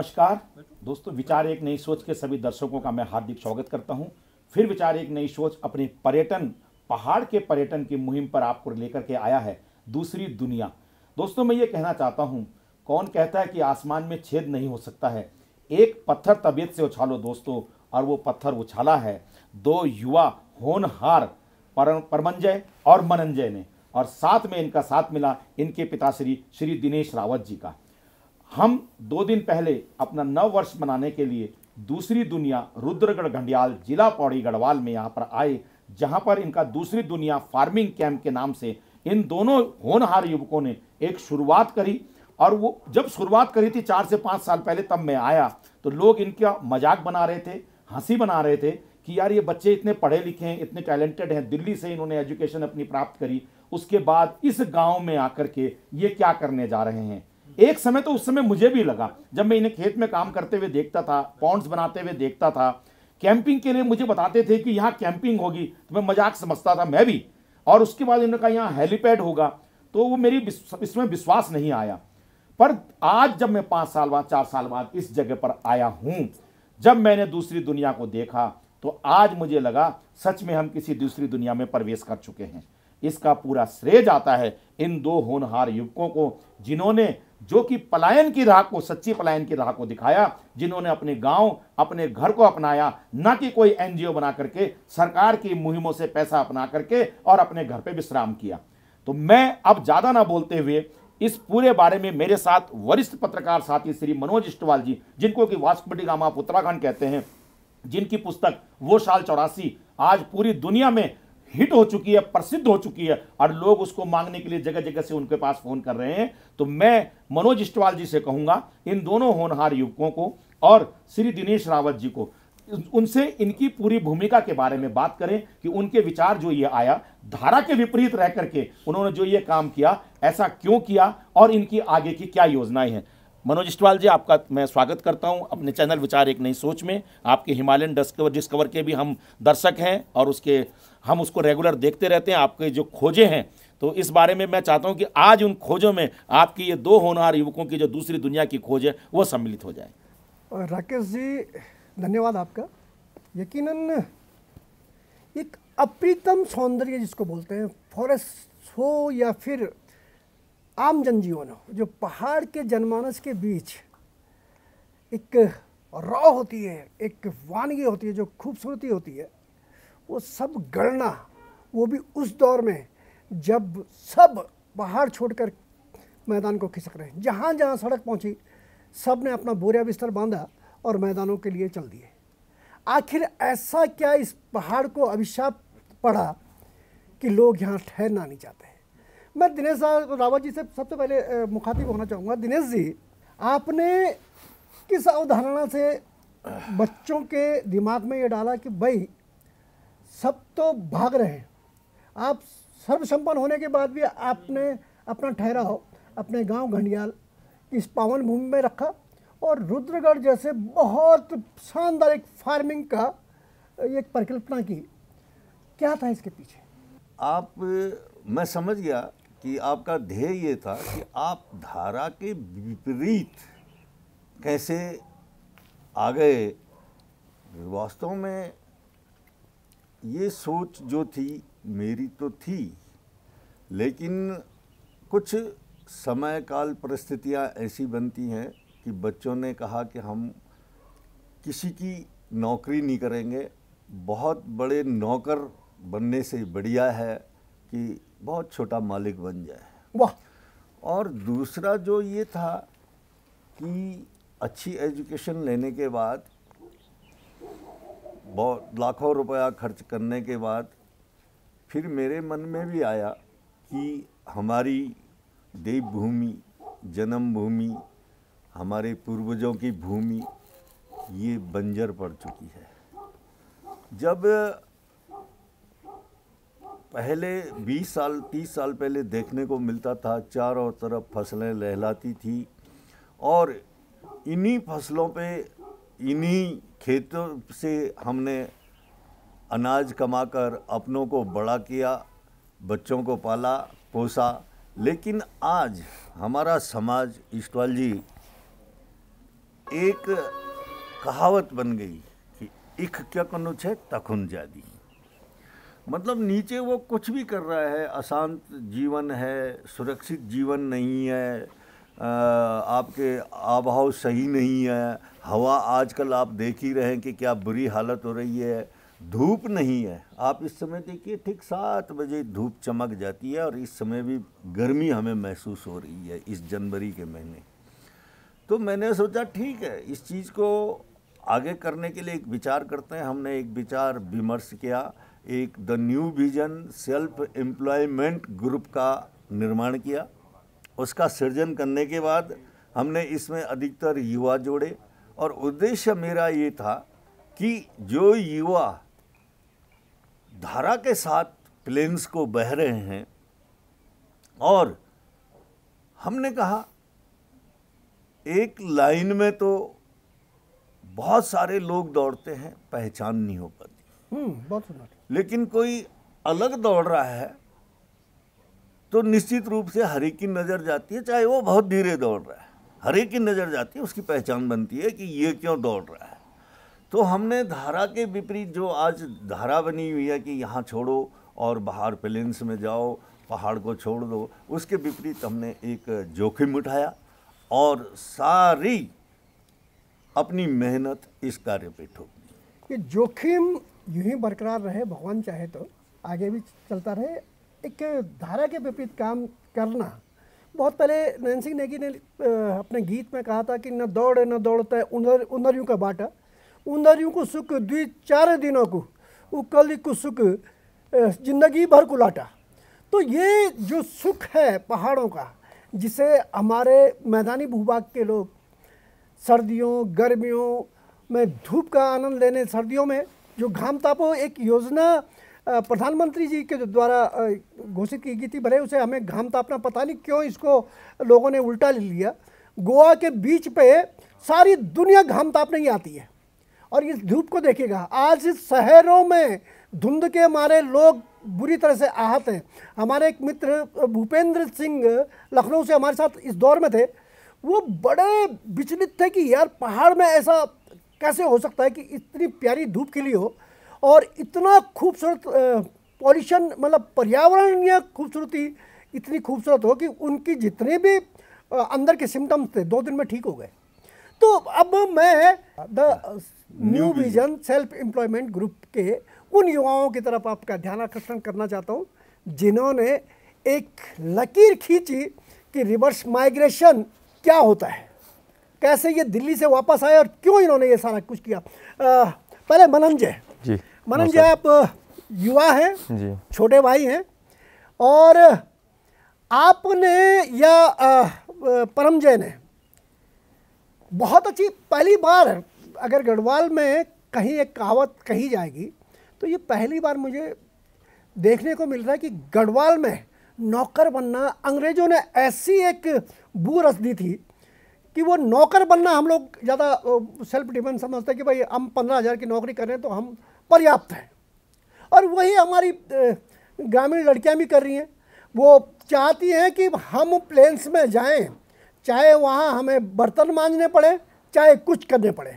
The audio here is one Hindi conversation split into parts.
नमस्कार दोस्तों, विचार एक नई सोच के सभी दर्शकों का मैं हार्दिक स्वागत करता हूं। फिर विचार एक नई सोच अपने पहाड़ के पर्यटन की मुहिम पर आपको लेकर के आया है दूसरी दुनिया। दोस्तों, मैं ये कहना चाहता हूं, कौन कहता है कि आसमान में छेद नहीं हो सकता है। एक पत्थर तबीयत से उछालो दोस्तों, और वो पत्थर उछाला है दो युवा होनहार परमंजय और मनंजय ने, और साथ में इनका साथ मिला इनके पिताश्री श्री दिनेश रावत जी का। हम 2 दिन पहले अपना नव वर्ष मनाने के लिए दूसरी दुनिया रुद्रगढ़ घंडियाल जिला पौड़ी गढ़वाल में यहाँ पर आए, जहाँ पर इनका दूसरी दुनिया फार्मिंग कैंप के नाम से इन दोनों होनहार युवकों ने एक शुरुआत करी। और वो जब शुरुआत करी थी 4 से 5 साल पहले, तब मैं आया तो लोग इनका मजाक बना रहे थे, हंसी बना रहे थे कि यार ये बच्चे इतने पढ़े लिखे हैं, इतने टैलेंटेड हैं, दिल्ली से इन्होंने एजुकेशन अपनी प्राप्त करी, उसके बाद इस गांव में आकर के ये क्या करने जा रहे हैं। एक समय तो उस समय मुझे भी लगा, जब मैं इन्हें खेत में काम करते हुए देखता था, पॉन्ड्स बनाते हुए देखता था, कैंपिंग के लिए मुझे बताते थे कि यहाँ कैंपिंग होगी, तो मैं मजाक समझता था मैं भी। और उसके बाद इन्होंने कहा यहाँ हेलीपैड होगा, तो वो मेरी इसमें विश्वास नहीं आया। पर आज जब मैं 5 साल बाद 4 साल बाद इस जगह पर आया हूं, जब मैंने दूसरी दुनिया को देखा, तो आज मुझे लगा सच में हम किसी दूसरी दुनिया में प्रवेश कर चुके हैं। इसका पूरा श्रेय जाता है इन 2 होनहार युवकों को, जिन्होंने जो कि पलायन की राह को, सच्ची पलायन की राह को दिखाया, जिन्होंने अपने गांव अपने घर को अपनाया, ना कि कोई एनजीओ बना करके सरकार की मुहिमों से पैसा अपना करके और अपने घर पे विश्राम किया। तो मैं अब ज्यादा ना बोलते हुए इस पूरे बारे में मेरे साथ वरिष्ठ पत्रकार साथी श्री मनोज इष्टवाल जी, जिनको कि वास्कोडी गामा आप उत्तराखंड कहते हैं, जिनकी पुस्तक वो साल 84 आज पूरी दुनिया में हिट हो चुकी है, प्रसिद्ध हो चुकी है, और लोग उसको मांगने के लिए जगह जगह से उनके पास फोन कर रहे हैं। तो मैं मनोज इष्टवाल जी से कहूंगा, इन दोनों होनहार युवकों को और श्री दिनेश रावत जी को, उनसे इनकी पूरी भूमिका के बारे में बात करें कि उनके विचार जो ये आया, धारा के विपरीत रह करके उन्होंने जो ये काम किया, ऐसा क्यों किया और इनकी आगे की क्या योजनाएं हैं। मनोज इष्टवाल जी, आपका मैं स्वागत करता हूं अपने चैनल विचार एक नई सोच में। आपके हिमालयन डिस्कवर के भी हम दर्शक हैं और हम उसको रेगुलर देखते रहते हैं, आपके जो खोजें हैं। तो इस बारे में मैं चाहता हूं कि आज उन खोजों में आपकी ये 2 होनहार युवकों की जो दूसरी दुनिया की खोज है वो सम्मिलित हो जाए। राकेश जी, धन्यवाद आपका। यकीनन एक अप्रीतम सौंदर्य जिसको बोलते हैं, फॉरेस्ट हो या फिर आम जनजीवन हो, जो पहाड़ के जनमानस के बीच एक रॉ होती है, एक वानगी होती है, जो खूबसूरती होती है, वो सब गढ़ना, वो भी उस दौर में जब सब पहाड़ छोड़कर मैदान को खिसक रहे हैं। जहाँ जहाँ सड़क पहुँची, सब ने अपना बोरिया बिस्तर बांधा और मैदानों के लिए चल दिए। आखिर ऐसा क्या इस पहाड़ को अभिशाप पड़ा कि लोग यहाँ ठहरना नहीं चाहते हैं। मैं दिनेश रावत जी से सबसे पहले मुखातिब होना चाहूँगा। दिनेश जी, आपने किस अवधारणा से बच्चों के दिमाग में ये डाला कि भाई सब तो भाग रहे हैं, आप सर्वसंपन्न होने के बाद भी आपने अपना ठहराव अपने गांव घंडियाल इस पावन भूमि में रखा और रुद्रगढ़ जैसे बहुत शानदार एक फार्मिंग का एक परिकल्पना की। क्या था इसके पीछे? मैं समझ गया कि आपका ध्येय ये था कि आप धारा के विपरीत कैसे आ गए। वास्तव में ये सोच जो थी मेरी तो थी, लेकिन कुछ समय काल परिस्थितियाँ ऐसी बनती हैं कि बच्चों ने कहा कि हम किसी की नौकरी नहीं करेंगे, बहुत बड़े नौकर बनने से बढ़िया है कि बहुत छोटा मालिक बन जाए। वाह। और दूसरा जो ये था कि अच्छी एजुकेशन लेने के बाद, बहुत लाखों रुपया खर्च करने के बाद, फिर मेरे मन में भी आया कि हमारी देवभूमि, जन्मभूमि, हमारे पूर्वजों की भूमि ये बंजर पड़ चुकी है। जब पहले 20 साल 30 साल पहले देखने को मिलता था, चारों तरफ फसलें लहलाती थी और इन्हीं फसलों पे, इन्हीं खेतों से हमने अनाज कमाकर अपनों को बड़ा किया, बच्चों को पाला पोसा। लेकिन आज हमारा समाज, इष्टवाल जी, एक कहावत बन गई कि इख क्या कनु छे तखुन जादी। मतलब नीचे वो कुछ भी कर रहा है, अशांत जीवन है, सुरक्षित जीवन नहीं है, आपके आबहाव सही नहीं है, हवा आजकल आप देख ही रहे हैं कि क्या बुरी हालत हो रही है, धूप नहीं है। आप इस समय देखिए ठीक 7 बजे धूप चमक जाती है और इस समय भी गर्मी हमें महसूस हो रही है इस जनवरी के महीने। तो मैंने सोचा ठीक है, इस चीज़ को आगे करने के लिए एक विचार करते हैं। हमने एक विचार विमर्श किया, एक the new vision self employment group का निर्माण किया। उसका सृजन करने के बाद हमने इसमें अधिकतर युवा जोड़े और उद्देश्य मेरा ये था कि जो युवा धारा के साथ प्लेन्स को बह रहे हैं, और हमने कहा एक लाइन में तो बहुत सारे लोग दौड़ते हैं, पहचान नहीं हो पाती। बहुत सुंदर। लेकिन कोई अलग दौड़ रहा है तो निश्चित रूप से हर एक की नज़र जाती है, चाहे वो बहुत धीरे दौड़ रहा है, हर एक की नज़र जाती है, उसकी पहचान बनती है कि ये क्यों दौड़ रहा है। तो हमने धारा के विपरीत जो आज धारा बनी हुई है कि यहाँ छोड़ो और बाहर प्लेन्स में जाओ, पहाड़ को छोड़ दो, उसके विपरीत हमने एक जोखिम उठाया और सारी अपनी मेहनत इस कार्य पे ठोक दी। ये जोखिम यूं ही बरकरार रहे, भगवान चाहे तो आगे भी चलता रहे। एक धारा के विपरीत काम करना, बहुत पहले नैन्सी नेगी ने अपने गीत में कहा था कि न दौड़े न दौड़ता है उंदरियों का बाटा, उंदरियों को सुख 2-4 दिनों को उकली को सुख जिंदगी भर को लाटा। तो ये जो सुख है पहाड़ों का, जिसे हमारे मैदानी भूभाग के लोग सर्दियों गर्मियों में धूप का आनंद लेने, सर्दियों में जो घाम तापो, एक योजना प्रधानमंत्री जी के द्वारा घोषित की गई थी, भले उसे हमें घाम तापना पता नहीं क्यों इसको लोगों ने उल्टा ले लिया। गोवा के बीच पे सारी दुनिया घाम तापने ही आती है और इस धूप को देखिएगा। आज शहरों में धुंध के मारे लोग बुरी तरह से आहत हैं। हमारे एक मित्र भूपेंद्र सिंह लखनऊ से हमारे साथ इस दौर में थे, वो बड़े विचलित थे कि यार पहाड़ में ऐसा कैसे हो सकता है कि इतनी प्यारी धूप खिली हो और इतना खूबसूरत पॉल्यूशन, मतलब पर्यावरणीय खूबसूरती इतनी खूबसूरत हो कि उनकी जितने भी अंदर के सिम्टम्स थे 2 दिन में ठीक हो गए। तो अब मैं the new vision self employment group के उन युवाओं की तरफ आपका ध्यान आकर्षण करना चाहता हूँ जिन्होंने एक लकीर खींची कि रिवर्स माइग्रेशन क्या होता है, कैसे ये दिल्ली से वापस आए और क्यों इन्होंने ये सारा कुछ किया। पहले मनंजय जी, मनंजय आप युवा हैं जी, छोटे भाई हैं, और आपने या परमजय ने बहुत अच्छी, पहली बार अगर गढ़वाल में कहीं एक कहावत कही जाएगी तो ये पहली बार मुझे देखने को मिल रहा है कि गढ़वाल में नौकर बनना, अंग्रेज़ों ने ऐसी एक बू रच दी थी कि वो नौकर बनना, हम लोग ज़्यादा सेल्फ डिपेंड समझते हैं कि भाई हम 15,000 की नौकरी कर रहे हैं तो हम पर्याप्त हैं, और वही हमारी ग्रामीण लड़कियां भी कर रही हैं। वो चाहती हैं कि हम प्लेन्स में जाएं, चाहे वहाँ हमें बर्तन मांजने पड़े, चाहे कुछ करने पड़े,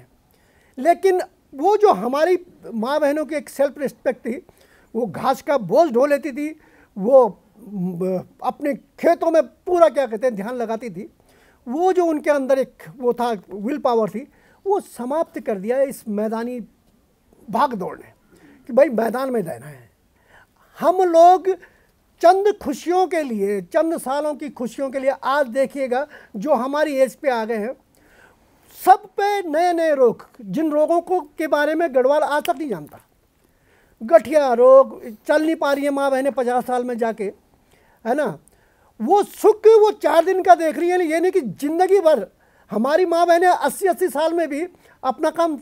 लेकिन वो जो हमारी माँ बहनों की एक सेल्फ रिस्पेक्ट थी, वो घास का बोझ ढो लेती थी, वो अपने खेतों में पूरा क्या कहते हैं ध्यान लगाती थी, वो जो उनके अंदर एक वो था विल पावर थी, वो समाप्त कर दिया है इस मैदानी भाग दौड़ ने कि भाई मैदान में रहना है। हम लोग चंद खुशियों के लिए, चंद सालों की खुशियों के लिए, आज देखिएगा जो हमारी एज पे आ गए हैं, सब पे नए नए रोग, जिन रोगों को के बारे में गढ़वाल आज तक नहीं जानता। गठिया रोग, चल नहीं पा रही है माँ बहनें 50 साल में जाके, है ना। वो सुख वो 4 दिन का देख रही है, ये नहीं कि जिंदगी भर। हमारी माँ बहनें 80-80 साल में भी अपना काम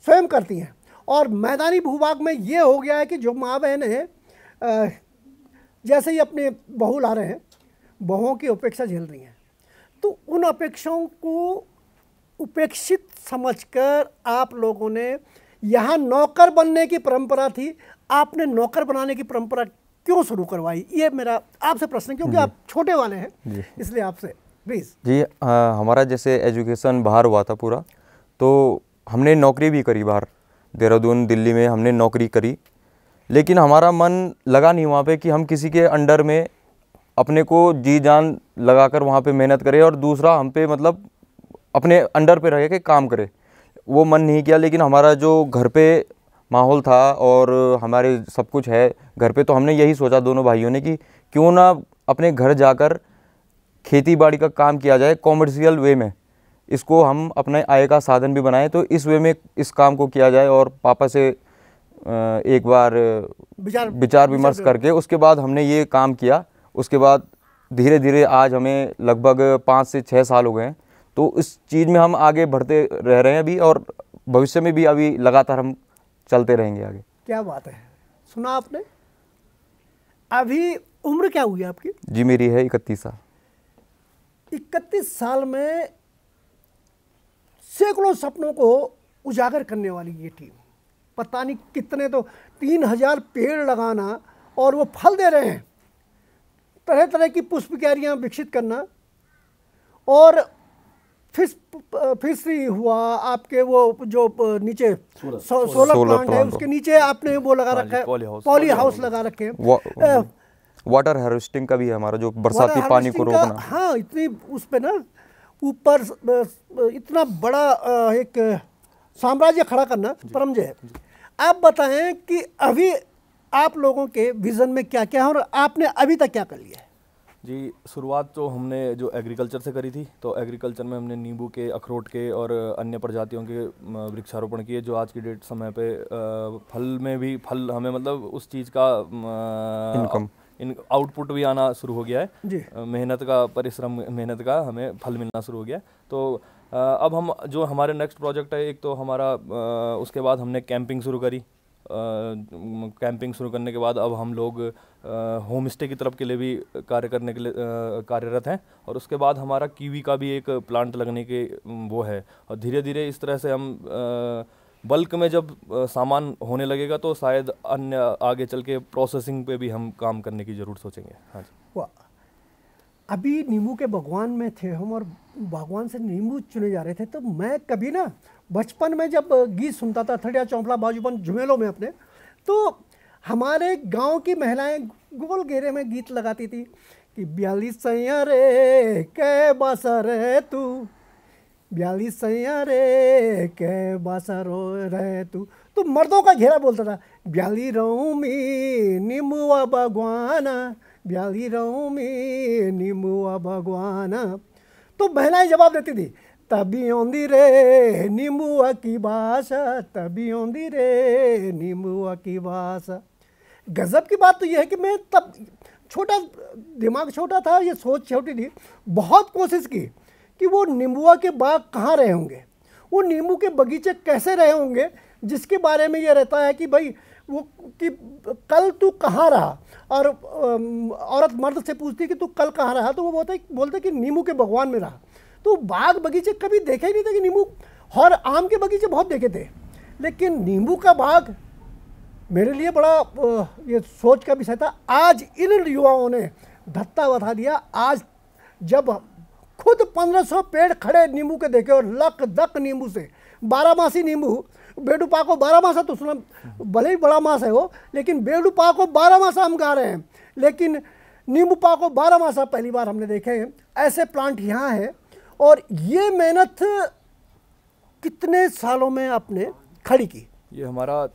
स्वयं करती हैं, और मैदानी भूभाग में ये हो गया है कि जो माँ बहनें जैसे ही अपने बहू ला रहे हैं, बहुओं की अपेक्षा झेल रही हैं, तो उन अपेक्षाओं को उपेक्षित समझकर आप लोगों ने, यहाँ नौकर बनने की परंपरा थी, आपने नौकर बनाने की परंपरा क्यों शुरू करवाई? ये मेरा आपसे प्रश्न है, क्योंकि आप छोटे वाले हैं, इसलिए आपसे। प्लीज़। जी हमारा जैसे एजुकेशन बाहर हुआ था पूरा, तो हमने नौकरी भी करी बाहर, देहरादून दिल्ली में हमने नौकरी करी, लेकिन हमारा मन लगा नहीं वहाँ पे कि हम किसी के अंडर में अपने को जी जान लगाकर वहाँ पे मेहनत करें और दूसरा हम पे मतलब अपने अंडर पे रह के काम करे, वो मन नहीं किया। लेकिन हमारा जो घर पे माहौल था और हमारे सब कुछ है घर पे, तो हमने यही सोचा दोनों भाइयों ने कि क्यों ना अपने घर जाकर खेती बाड़ी का काम किया जाए कॉमर्शियल वे में, इसको हम अपने आय का साधन भी बनाएं, तो इस वे में इस काम को किया जाए। और पापा से एक बार विचार विमर्श करके उसके बाद हमने ये काम किया। उसके बाद धीरे धीरे आज हमें लगभग 5 से 6 साल हो गए हैं, तो इस चीज़ में हम आगे बढ़ते रह रहे हैं अभी, और भविष्य में भी अभी लगातार हम चलते रहेंगे आगे। क्या बात है, सुना आपने। अभी उम्र क्या हुई आपकी? जी मेरी है 31 साल। 31 साल में सैकड़ों सपनों को उजागर करने वाली ये टीम, पता नहीं कितने, तो 3000 पेड़ लगाना और वो फल दे रहे हैं, तरह तरह की पुष्प क्यारियाँ विकसित करना, और फिशरी हुआ आपके, वो जो नीचे सोलर प्लांट है उसके नीचे आपने वो लगा रखा है, पॉली हाउस लगा रखे हैं। वाटर हार्वेस्टिंग का भी है हमारा, जो बरसाती पानी को रोकना। हाँ, इतनी उस पे ना ऊपर इतना बड़ा एक साम्राज्य खड़ा करना परमजय। आप बताएं कि अभी आप लोगों के विजन में क्या क्या है और आपने अभी तक क्या कर लिया है? जी शुरुआत तो हमने जो एग्रीकल्चर से करी थी, तो एग्रीकल्चर में हमने नींबू के, अखरोट के और अन्य प्रजातियों के वृक्षारोपण किए, जो आज की डेट समय पे फल में भी फल हमें मतलब उस चीज़ का आउटपुट भी आना शुरू हो गया है। मेहनत का, परिश्रम मेहनत का हमें फल मिलना शुरू हो गया है। तो अब हम जो हमारे नेक्स्ट प्रोजेक्ट है, एक तो हमारा उसके बाद हमने कैंपिंग शुरू करी। कैंपिंग शुरू करने के बाद अब हम लोग होम स्टे की तरफ के लिए भी कार्य करने के लिए कार्यरत हैं, और उसके बाद हमारा कीवी का भी एक प्लांट लगने के वो है। और धीरे धीरे इस तरह से हम बल्क में जब सामान होने लगेगा तो शायद अन्य आगे चल के प्रोसेसिंग पे भी हम काम करने की ज़रूर सोचेंगे। हाँ जी। वाह, अभी नींबू के बागवान में थे हम और बागवान से नींबू चुने जा रहे थे, तो मैं कभी ना बचपन में जब गीत सुनता था थड़िया चौंपला बाजूबन झुमेलों में अपने, तो हमारे गांव की महिलाएं गोल घेरे में गीत लगाती थी कि 42 सैया रे कै बासा रे तू, 42 सैया रे कै बासा रो रे तू। तो मर्दों का घेरा बोलता था 42 रौमी नींबुआ बागवाना, 42 रौमी नींबुआ बागवाना। तो महिलाएं जवाब देती थी तभी औंदी रे नींबुआ की भाषा, तभी औंदी रे नींबुआ की भाषा। गजब की बात तो यह है कि मैं तब छोटा, दिमाग छोटा था, ये सोच छोटी थी, बहुत कोशिश की कि वो नींबुआ के बाग कहाँ रहे होंगे, वो नींबू के बगीचे कैसे रहे होंगे, जिसके बारे में ये रहता है कि भाई वो कि कल तू कहाँ रहा, और औरत मर्द से पूछती कि तू कल कहाँ रहा, तो वो बोलते कि नींबू के बागवान में रहा। तो बाग बगीचे कभी देखे ही नहीं थे कि नींबू, और आम के बगीचे बहुत देखे थे, लेकिन नींबू का बाग मेरे लिए बड़ा ये सोच का विषय था। आज इन युवाओं ने धत्ता बता दिया। आज जब खुद 1500 पेड़ खड़े नींबू के देखे और लक दक नींबू से, 12 नींबू, बेडूपा को 12 तो सुना भले ही बड़ा मास है वो, लेकिन बेडूपा को 12 हम गा रहे हैं, लेकिन नींबू पा को 12 पहली बार हमने देखे हैं। ऐसे प्लांट यहाँ है, और ये मेहनत कितने सालों में आपने खड़ी की? ये हमारा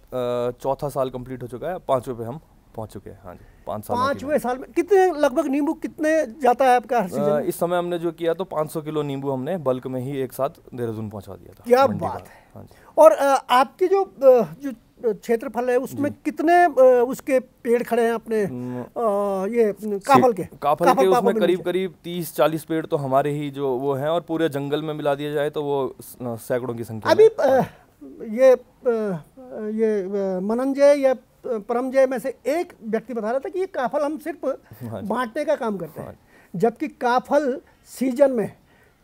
4था साल कंप्लीट हो चुका है, 5वें पे हम पहुंच चुके हैं। हाँ जी, 5 साल। 5वें साल में कितने लगभग नींबू कितने जाता है आपका हर सीजन? इस समय हमने जो किया तो 500 किलो नींबू हमने बल्क में ही एक साथ देहरादून पहुंचा दिया था। क्या बात है। हाँ जी। और आपकी जो क्षेत्रफल है उसमें कितने उसके पेड़ खड़े हैं अपने ये काफल के उसमें करीब करीब 30-40 पेड़ तो हमारे ही जो वो हैं, और पूरे जंगल में मिला दिया जाए तो वो सैकड़ों की संख्या। अभी ये मनंजय या परमजय में से एक व्यक्ति बता रहा था कि ये काफल हम सिर्फ बांटने का काम करते हैं, जबकि काफल सीजन में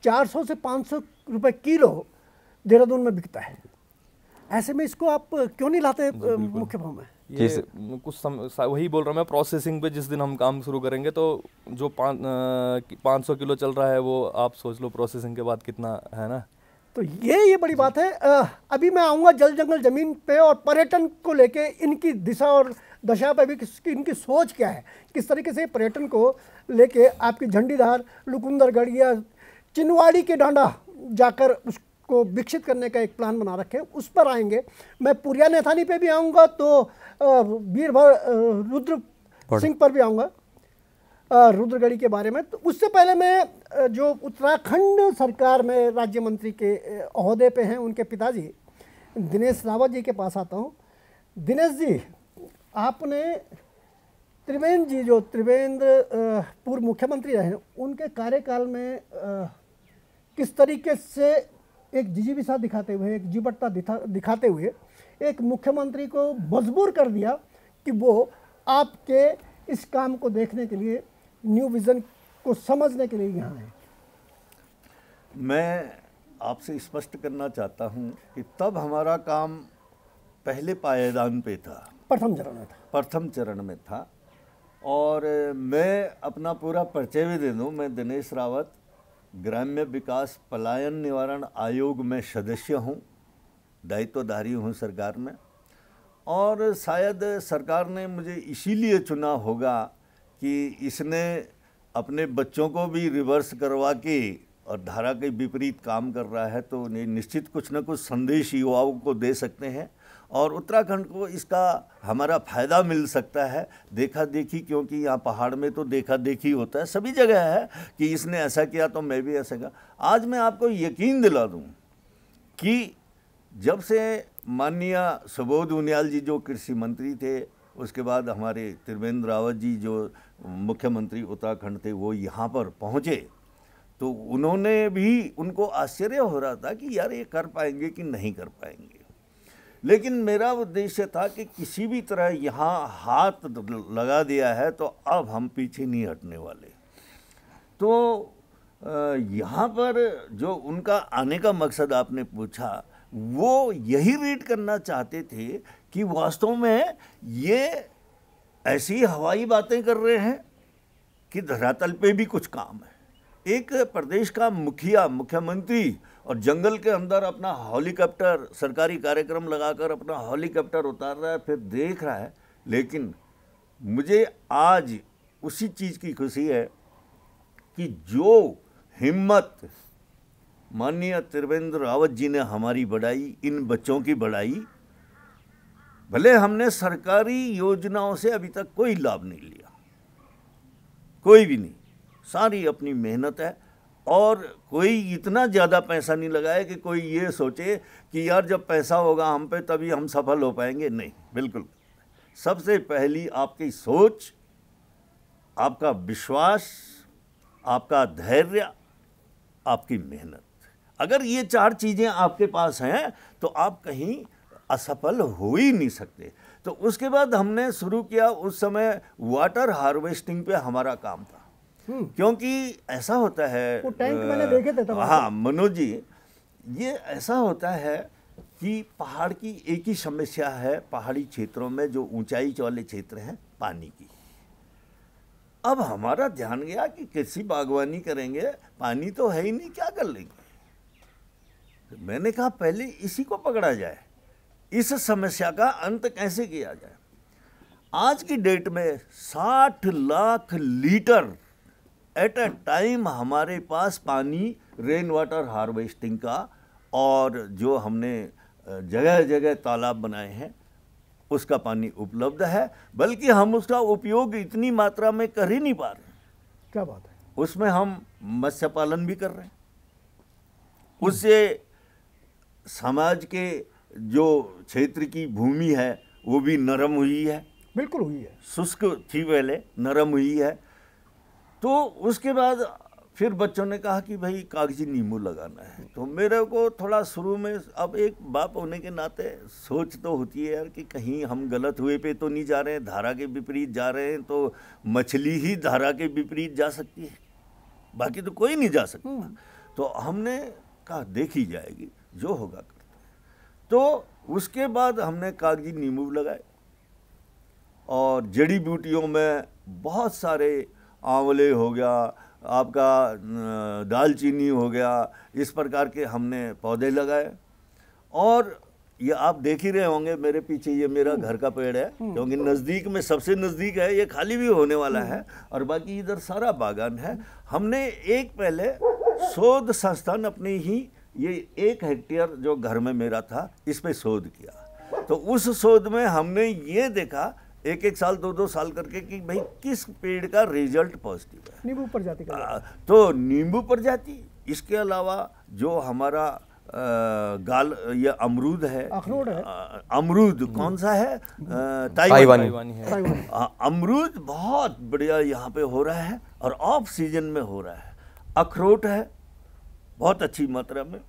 400 से 500 रुपए किलो देहरादून में बिकता है। ऐसे में इसको आप क्यों नहीं लाते मुख्य भाव में? ये कुछ वही बोल रहा हूँ मैं, प्रोसेसिंग पे जिस दिन हम काम शुरू करेंगे तो जो 500 किलो चल रहा है वो आप सोच लो प्रोसेसिंग के बाद कितना है ना। तो ये बड़ी बात है। अभी मैं आऊँगा जल जंगल ज़मीन पे और पर्यटन को लेके इनकी दिशा और दशा पे भी इनकी सोच क्या है, किस तरीके से पर्यटन को लेके आपकी झंडीधार, लुकुंदरगढ़ या चिनवाड़ी के डांडा जाकर उसको विकसित करने का एक प्लान बना रखे हैं, उस पर आएंगे। मैं पुरिया नेथानी पे भी आऊँगा, तो रुद्र सिंह पर भी आऊँगा, रुद्रगढ़ी के बारे में। तो उससे पहले मैं जो उत्तराखंड सरकार में राज्य मंत्री के ओहदे पे हैं उनके पिताजी दिनेश रावत जी के पास आता हूँ। दिनेश जी, आपने त्रिवेंद्र जी, जो त्रिवेंद्र पूर्व मुख्यमंत्री रहे, उनके कार्यकाल में किस तरीके से एक जिजीविषा दिखाते हुए, एक जीवटता दिखाते हुए एक मुख्यमंत्री को मजबूर कर दिया कि वो आपके इस काम को देखने के लिए, न्यू विज़न को समझने के लिए यहाँ है। मैं आपसे स्पष्ट करना चाहता हूँ कि तब हमारा काम पहले पायदान पे था, प्रथम चरण में था। प्रथम चरण में था। और मैं अपना पूरा परिचय भी दे दूँ, मैं दिनेश रावत ग्राम्य विकास पलायन निवारण आयोग में सदस्य हूँ, दायित्वधारी हूँ सरकार में। और शायद सरकार ने मुझे इसीलिए चुना होगा कि इसने अपने बच्चों को भी रिवर्स करवा के और धारा के विपरीत काम कर रहा है, तो निश्चित कुछ न कुछ संदेश युवाओं को दे सकते हैं और उत्तराखंड को इसका हमारा फ़ायदा मिल सकता है। देखा देखी, क्योंकि यहाँ पहाड़ में तो देखा देखी होता है, सभी जगह है कि इसने ऐसा किया तो मैं भी ऐसा किया। आज मैं आपको यकीन दिला दूँ कि जब से माननीय सुबोध उनियाल जी जो कृषि मंत्री थे, उसके बाद हमारे त्रिवेंद्र रावत जी जो मुख्यमंत्री उत्तराखंड थे, वो यहाँ पर पहुँचे, तो उन्होंने भी, उनको आश्चर्य हो रहा था कि यार ये कर पाएंगे कि नहीं कर पाएंगे। लेकिन मेरा उद्देश्य था कि किसी भी तरह यहाँ हाथ लगा दिया है तो अब हम पीछे नहीं हटने वाले। तो यहाँ पर जो उनका आने का मकसद आपने पूछा, वो यही रीड करना चाहते थे कि वास्तव में ये ऐसी हवाई बातें कर रहे हैं कि धरातल पे भी कुछ काम है। एक प्रदेश का मुखिया, मुख्यमंत्री, और जंगल के अंदर अपना हेलीकॉप्टर, सरकारी कार्यक्रम लगाकर अपना हेलीकॉप्टर उतार रहा है, फिर देख रहा है। लेकिन मुझे आज उसी चीज़ की खुशी है कि जो हिम्मत माननीय त्रिवेंद्र रावत जी ने हमारी बढ़ाई, इन बच्चों की बढ़ाई, भले हमने सरकारी योजनाओं से अभी तक कोई लाभ नहीं लिया, कोई भी नहीं, सारी अपनी मेहनत है। और कोई इतना ज़्यादा पैसा नहीं लगाया कि कोई ये सोचे कि यार जब पैसा होगा हम पे तभी हम सफल हो पाएंगे। नहीं, बिल्कुल। सबसे पहली आपकी सोच, आपका विश्वास, आपका धैर्य, आपकी मेहनत, अगर ये चार चीज़ें आपके पास हैं तो आप कहीं असफल हो ही नहीं सकते। तो उसके बाद हमने शुरू किया, उस समय वाटर हार्वेस्टिंग पे हमारा काम था। क्योंकि ऐसा होता है, वो टैंक मैंने देखे थे तब। हाँ मनोज जी, ये ऐसा होता है कि पहाड़ की एक ही समस्या है, पहाड़ी क्षेत्रों में जो ऊंचाई वाले क्षेत्र हैं, पानी की। अब हमारा ध्यान गया कि कृषि बागवानी करेंगे, पानी तो है ही नहीं, क्या कर लेंगे। मैंने कहा पहले इसी को पकड़ा जाए, इस समस्या का अंत कैसे किया जाए। आज की डेट में 60 lakh litre at a time हमारे पास पानी रेन वाटर हार्वेस्टिंग का, और जो हमने जगह जगह तालाब बनाए हैं उसका पानी उपलब्ध है। बल्कि हम उसका उपयोग इतनी मात्रा में कर ही नहीं पा रहे। क्या बात है। उसमें हम मत्स्य पालन भी कर रहे हैं, उससे समाज के जो क्षेत्र की भूमि है वो भी नरम हुई है। बिल्कुल हुई है, शुष्क थी पहले, नरम हुई है। तो उसके बाद फिर बच्चों ने कहा कि भाई कागजी नींबू लगाना है। तो मेरे को थोड़ा शुरू में, अब एक बाप होने के नाते सोच तो होती है यार कि कहीं हम गलत हुए पे तो नहीं जा रहे हैं, धारा के विपरीत जा रहे हैं। तो मछली ही धारा के विपरीत जा सकती है, बाकी तो कोई नहीं जा सकता। तो हमने कहा देखी जाएगी, जो होगा करते हैं। तो उसके बाद हमने कागजी नींबू लगाए और जड़ी बूटियों में बहुत सारे आंवले हो गया, आपका दालचीनी हो गया, इस प्रकार के हमने पौधे लगाए। और ये आप देख ही रहे होंगे मेरे पीछे, ये मेरा घर का पेड़ है, क्योंकि नज़दीक में, सबसे नज़दीक है, ये खाली भी होने वाला है, और बाकी इधर सारा बागान है। हमने एक पहले शोध संस्थान अपने ही ये 1 हेक्टेयर जो घर में मेरा था, इस पे शोध किया। तो उस शोध में हमने ये देखा 1-1 साल 2-2 साल करके कि भाई किस पेड़ का रिजल्ट पॉजिटिव है। नींबू प्रजाति का, तो नींबू प्रजाति, इसके अलावा जो हमारा ये अमरूद है, अखरोट है, अमरूद कौन सा है, ताइवानी है। अमरूद बहुत बढ़िया यहाँ पे हो रहा है और ऑफ सीजन में हो रहा है। अखरोट है बहुत अच्छी मात्रा में,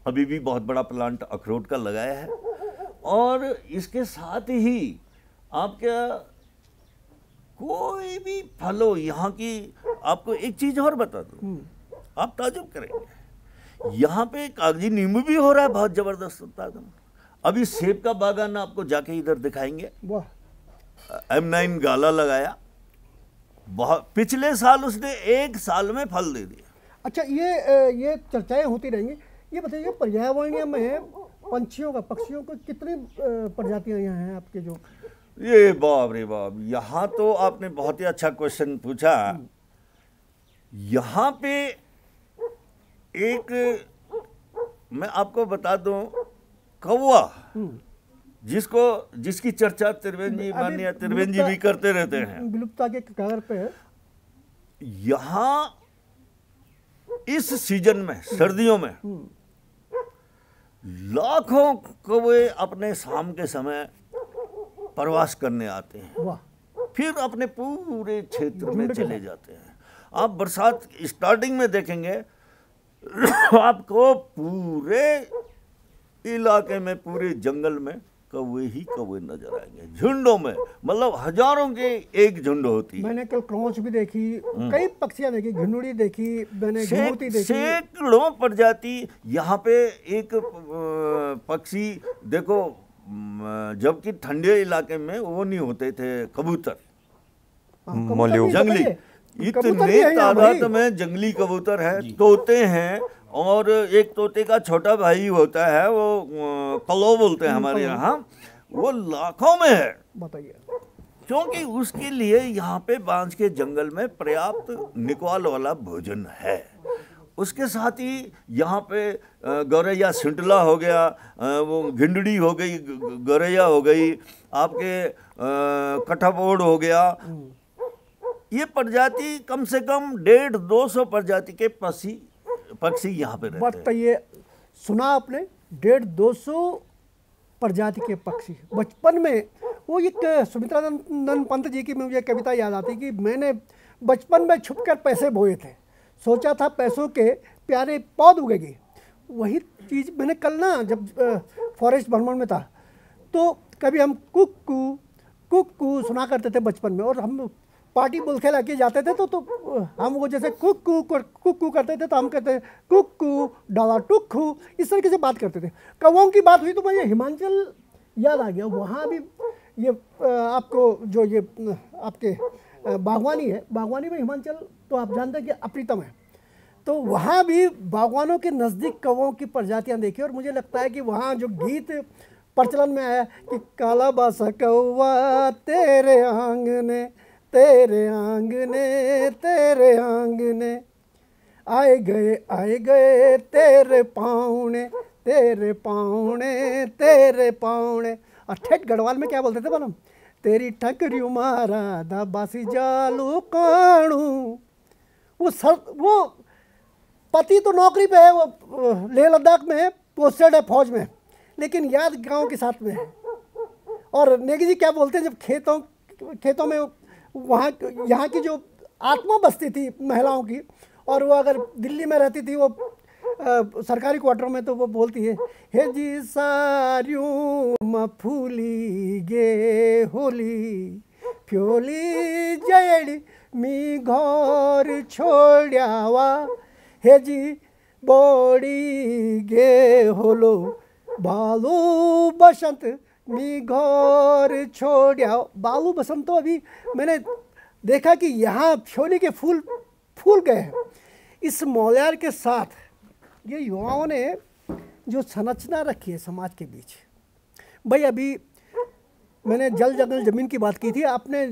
अभी भी बहुत बड़ा प्लांट अखरोट का लगाया है। और इसके साथ ही आप क्या कोई भी फल हो यहाँ की, आपको एक चीज और बता दूं, आप ताजुब करेंगे, यहाँ पे कागजी नींबू भी हो रहा है बहुत जबरदस्त उत्पादन। अभी सेब का बागान आपको जाके इधर दिखाएंगे, M9 गाला लगाया, बहुत पिछले साल उसने 1 साल में फल दे दिया। अच्छा, ये चर्चाएं होती रहेंगी। ये बताइए पर्यावरण में पंछियों का, पक्षियों को कितनी प्रजातियां यहाँ हैं आपके? जो ये बाप रे बाप, यहाँ तो आपने बहुत ही अच्छा क्वेश्चन पूछा। यहाँ पे एक मैं आपको बता दूं, कौवा, जिसकी चर्चा त्रिवेंद्र जी, माननीय त्रिवेंद्र जी भी करते रहते हैं, विलुप्तता के कगार पे है। यहाँ इस सीजन में, सर्दियों में लाखों कौवे अपने शाम के समय प्रवास करने आते हैं, फिर अपने पूरे क्षेत्र में चले जाते हैं। आप बरसात स्टार्टिंग में देखेंगे आपको पूरे इलाके में, पूरे जंगल में कौवे ही कौवे नजर आएंगे, झुंडों में, मतलब हजारों के एक झुंड होती है। मैंने कल क्रोच भी देखी, कई पक्षियां देखी, घिनुड़ी देखी, मैंने घुमती देखी, सैकड़ों प्रजाति। यहाँ पे एक पक्षी देखो, जबकि ठंडे इलाके में वो नहीं होते थे कबूतर, जंगली, इतने तादाद में जंगली कबूतर है, तोते हैं, और एक तोते का छोटा भाई होता है, वो कलो बोलते हैं हमारे यहाँ, वो लाखों में है। बताइए, क्योंकि उसके लिए यहाँ पे बांस के जंगल में पर्याप्त निकवाल वाला भोजन है। उसके साथ ही यहाँ पे गौरैया सिंटला हो गया, वो घिंडड़ी हो गई, गौरैया हो गई, आपके कठपोड़ हो गया। ये प्रजाति कम से कम 150-200 प्रजाति के पक्षी यहाँ पे रहते हैं। बताइए, सुना आपने 150-200 प्रजाति के पक्षी। बचपन में वो एक सुमित्रानंद पंत जी की मुझे कविता याद आती कि मैंने बचपन में छुपकर पैसे बोए थे, सोचा था पैसों के प्यारे पौध उगेगी। वही चीज़ मैंने कल ना, जब फॉरेस्ट भ्रमण में था, तो कभी हम कुक्कू कुक्कू सुना करते थे बचपन में, और हम पार्टी बुल खेला के जाते थे तो हम वो जैसे कुक्कू कुक्कू करते थे, तो हम कहते कुक्कू डाला टुक्कू, इस तरीके से बात करते थे। कौवों की बात हुई तो मुझे हिमाचल याद आ गया। वहाँ भी ये आपको जो ये आपके बागवानी है, बागवानी में हिमाचल तो आप जानते हैं कि अप्रीतम है, तो वहाँ भी बागवानों के नज़दीक कौवों की प्रजातियाँ देखी। और मुझे लगता है कि वहाँ जो गीत प्रचलन में आया कि काला बासा कौवा तेरे आंगने, तेरे आंगने, तेरे आंगने, आए गए तेरे पाहुणे, तेरे पाहुणे, तेरे पाहुणे। और ठेठ गढ़वाल में क्या बोलते थे बलम, तेरी ठकरी मारा दाबासी जालू काणू। वो पति तो नौकरी पे है, वो लेह लद्दाख में पोस्टेड है फौज में, लेकिन याद गांव के साथ में है। और नेगी जी क्या बोलते हैं, जब खेतों में वहाँ यहाँ की जो आत्मा बसती थी महिलाओं की, और वो अगर दिल्ली में रहती थी, वो सरकारी क्वार्टर में, तो वो बोलती है, हे जी सारियों मफूली गे होली फ्योली जयड़ी मी घर छोड़ावा, हे जी बड़ी गे होलो बालो बसंत मी घोर छोड़िया बालू बसंतो। अभी मैंने देखा कि यहाँ फ्योली के फूल गए हैं। इस मौल्यार के साथ ये युवाओं ने जो संरचना रखी है समाज के बीच, भाई अभी मैंने जल जंगल ज़मीन की बात की थी, आपने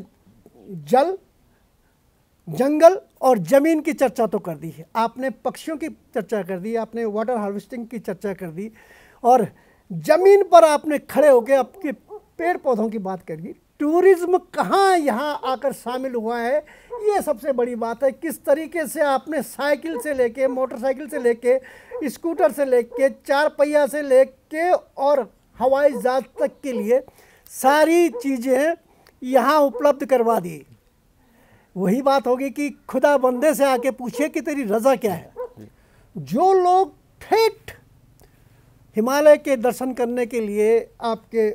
जल जंगल और ज़मीन की चर्चा तो कर दी है, आपने पक्षियों की चर्चा कर दी, आपने वाटर हार्वेस्टिंग की चर्चा कर दी, और ज़मीन पर आपने खड़े होकर आपके पेड़ पौधों की बात करी। टूरिज्म कहाँ यहाँ आकर शामिल हुआ है, ये सबसे बड़ी बात है। किस तरीके से आपने साइकिल से लेके, मोटरसाइकिल से लेके, स्कूटर से लेके, 4 पहिया से लेके और हवाई जहाज तक के लिए सारी चीज़ें यहाँ उपलब्ध करवा दी। वही बात होगी कि खुदा बंदे से आके पूछे कि तेरी रज़ा क्या है। जो लोग ठेठ हिमालय के दर्शन करने के लिए आपके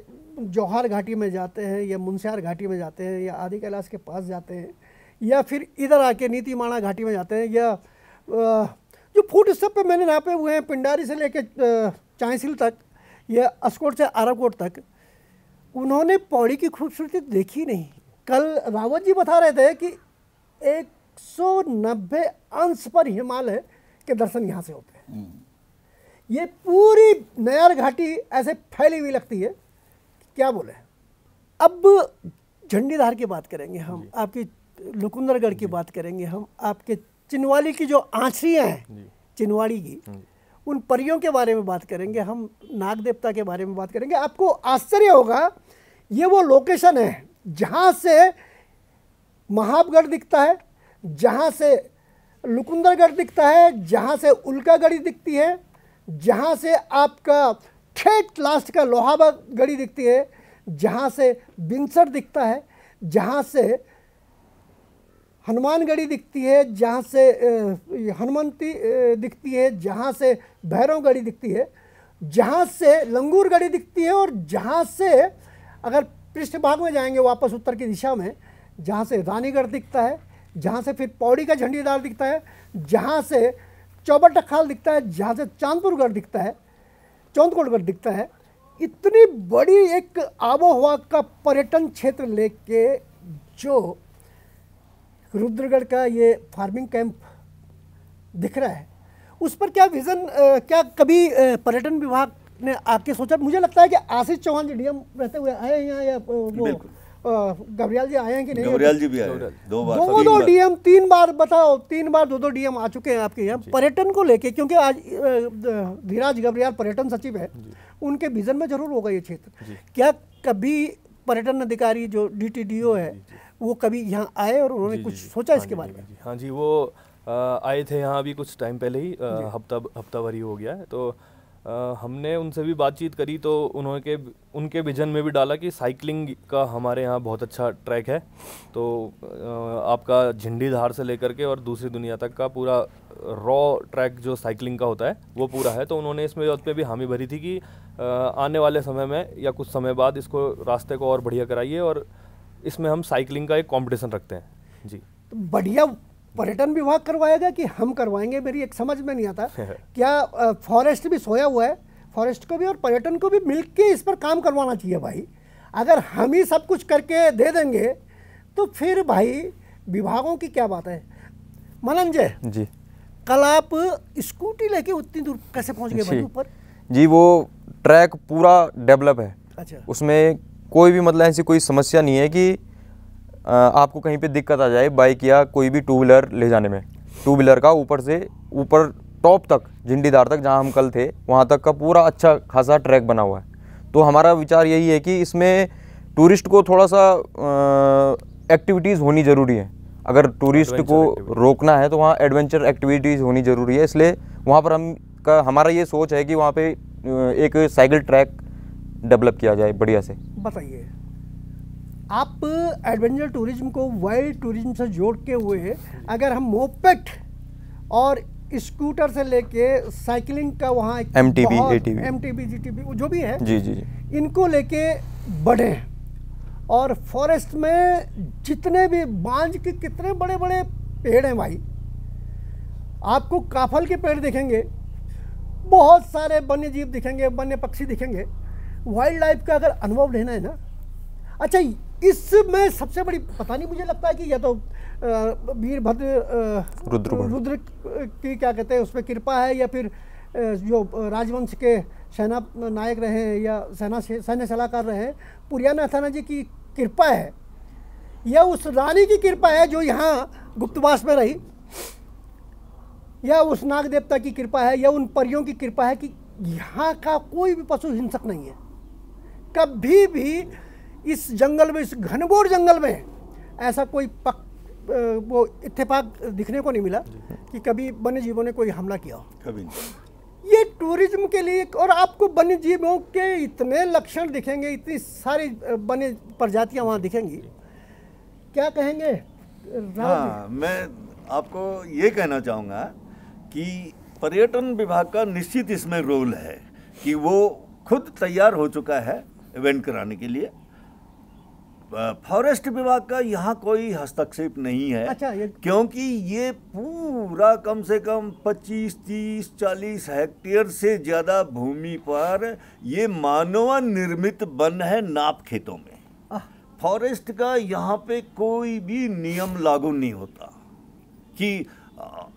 जौहर घाटी में जाते हैं या मुनस्यार घाटी में जाते हैं या आदि कैलाश के पास जाते हैं या फिर इधर आके नीतीमाणा घाटी में जाते हैं, या जो फूड स्टॉप पे मैंने नापे हुए हैं पिंडारी से लेके चांसील तक या अस्कोट से आराकोट तक, उन्होंने पौड़ी की खूबसूरती देखी नहीं। कल रावत जी बता रहे थे कि 190 अंश पर हिमालय के दर्शन यहाँ से होते हैं। ये पूरी नयार घाटी ऐसे फैली हुई लगती है, क्या बोले। अब झंडीधार की बात करेंगे हम, आपकी लुकुंदरगढ़ की बात करेंगे हम, आपके चिनवाली की जो आंचरियाँ हैं चिनवाड़ी की, उन परियों के बारे में बात करेंगे हम, नाग देवता के बारे में बात करेंगे। आपको आश्चर्य होगा, ये वो लोकेशन है जहाँ से महाबगढ़ दिखता है, जहाँ से लुकुंदरगढ़ दिखता है, जहाँ से उल्कागढ़ी दिखती है, जहाँ से आपका ठेठ लास्ट का लोहाबाग गढ़ी दिखती है, जहाँ से बिनसर दिखता है, जहाँ से हनुमानगढ़ी दिखती है, जहाँ से हनुमंती दिखती है, जहाँ से भैरवगढ़ी दिखती है, जहाँ से लंगूरगढ़ी दिखती है, और जहाँ से अगर पृष्ठभाग में जाएंगे वापस उत्तर की दिशा में, जहाँ से रानीगढ़ दिखता है, जहाँ से फिर पौड़ी का झंडीदार दिखता है, जहाँ से चौबटखाल दिखता है, जहाँ से चांदपुरगढ़ दिखता है, चौंदकोटगढ़ दिखता है। इतनी बड़ी एक आबोहवा का पर्यटन क्षेत्र लेके जो रुद्रगढ़ का ये फार्मिंग कैंप दिख रहा है, उस पर क्या विज़न, क्या कभी पर्यटन विभाग ने आके सोचा? मुझे लगता है कि आशीष चौहान जी डीएम रहते हुए आए हैं यहाँ, या वो गबरियाल जी आए हैं कि नहीं? गबरियाल जी भी आए, 2 बार, दो डीएम, 3 बार, बताओ 3 बार 2 डीएम आ चुके हैं आपके यहाँ पर्यटन को लेके, क्योंकि आज धीराज गबरियाल पर्यटन सचिव है, उनके विजन में जरूर होगा ये क्षेत्र। क्या कभी पर्यटन अधिकारी जो डीटीडीओ है वो कभी यहाँ आए और उन्होंने कुछ सोचा इसके बारे में? हाँ जी, वो आए थे यहाँ अभी कुछ टाइम पहले ही, हफ्ता भर ही हो गया है। तो हमने उनसे भी बातचीत करी, तो उनके विजन में भी डाला कि साइकिलिंग का हमारे यहाँ बहुत अच्छा ट्रैक है। तो आपका झंडीधार से लेकर के और दूसरी दुनिया तक का पूरा रॉ ट्रैक जो साइकिलिंग का होता है वो पूरा है। तो उन्होंने इसमें बात पे भी हामी भरी थी कि आने वाले समय में या कुछ समय बाद इसको रास्ते को और बढ़िया कराइए, और इसमें हम साइकिलिंग का एक कंपटीशन रखते हैं जी। तो बढ़िया पर्यटन विभाग करवाएगा कि हम करवाएंगे, मेरी एक समझ में नहीं आता। क्या फॉरेस्ट भी सोया हुआ है? फॉरेस्ट को भी और पर्यटन को भी मिलके इस पर काम करवाना चाहिए भाई। अगर हम ही सब कुछ करके दे देंगे तो फिर भाई विभागों की क्या बात है। मनंजय जी, कल आप स्कूटी लेके उतनी दूर कैसे पहुंच गए भाई ऊपर? जी, वो ट्रैक पूरा डेवलप है। अच्छा, उसमें कोई भी मतलब ऐसी कोई समस्या नहीं है कि आपको कहीं पे दिक्कत आ जाए बाइक या कोई भी 2 व्हीलर ले जाने में। 2 व्हीलर का ऊपर से ऊपर टॉप तक, झंडीधार तक जहाँ हम कल थे वहाँ तक का पूरा अच्छा खासा ट्रैक बना हुआ है। तो हमारा विचार यही है कि इसमें टूरिस्ट को थोड़ा सा एक्टिविटीज़ होनी ज़रूरी है। अगर टूरिस्ट को रोकना है तो वहाँ एडवेंचर एक्टिविटीज़ होनी ज़रूरी है। इसलिए वहाँ पर हमारा ये सोच है कि वहाँ पे एक साइकिल ट्रैक डेवलप किया जाए बढ़िया से। बताइए, आप एडवेंचर टूरिज्म को वाइल्ड टूरिज्म से जोड़ के हुए, अगर हम मोपेड और स्कूटर से लेके साइकिलिंग का वहाँ MTB, GTB जो भी है जी जी जी, इनको लेके बढ़े, और फॉरेस्ट में जितने भी बांज के कितने बड़े बड़े पेड़ हैं भाई, आपको काफल के पेड़ दिखेंगे, बहुत सारे वन्य जीव दिखेंगे, वन्य पक्षी दिखेंगे, वाइल्ड लाइफ का अगर अनुभव लेना है ना, अच्छा इसमें सबसे बड़ी पता नहीं मुझे लगता है कि या तो वीरभद्र रुद्र की क्या कहते हैं उसमें कृपा है, या फिर जो राजवंश के सेना नायक रहे हैं या सैन्य सलाहकार रहे हैं पुरिया नाथाना जी की कृपा है, या उस रानी की कृपा है जो यहाँ गुप्तवास में रही, या उस नाग देवता की कृपा है, या उन परियों की कृपा है कि यहाँ का कोई भी पशु हिंसक नहीं है। कभी भी इस जंगल में, इस घनघोर जंगल में ऐसा कोई वो इत्तेफाक दिखने को नहीं मिला कि कभी वन्य जीवों ने कोई हमला किया हो। कभी नहीं। ये टूरिज्म के लिए, और आपको वन्य जीवों के इतने लक्षण दिखेंगे, इतनी सारी वन्य प्रजातियां वहाँ दिखेंगी, क्या कहेंगे? हाँ, मैं आपको ये कहना चाहूँगा कि पर्यटन विभाग का निश्चित इसमें रोल है कि वो खुद तैयार हो चुका है इवेंट कराने के लिए। फॉरेस्ट विभाग का यहाँ कोई हस्तक्षेप नहीं है। अच्छा, क्योंकि ये पूरा कम से कम 25, 30, 40 हेक्टेयर से ज़्यादा भूमि पर ये मानव निर्मित वन है नाप खेतों में। फॉरेस्ट का यहाँ पे कोई भी नियम लागू नहीं होता कि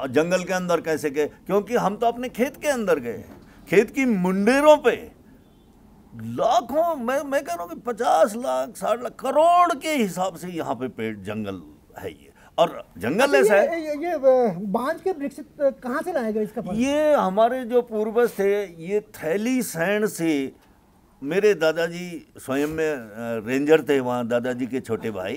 जंगल के अंदर कैसे गए, क्योंकि हम तो अपने खेत के अंदर गए, खेत की मुंडेरों पे लाखों, मैं कह रहा हूँ कि 50 लाख 60 लाख करोड़ के हिसाब से यहाँ पे पेड़ जंगल है ये। और जंगल ऐसा है, ये बांज के वृक्ष कहाँ से लाया गया इसका फल? ये हमारे जो पूर्वज थे ये थैली सैंड से, मेरे दादाजी स्वयं में रेंजर थे वहाँ, दादाजी के छोटे भाई,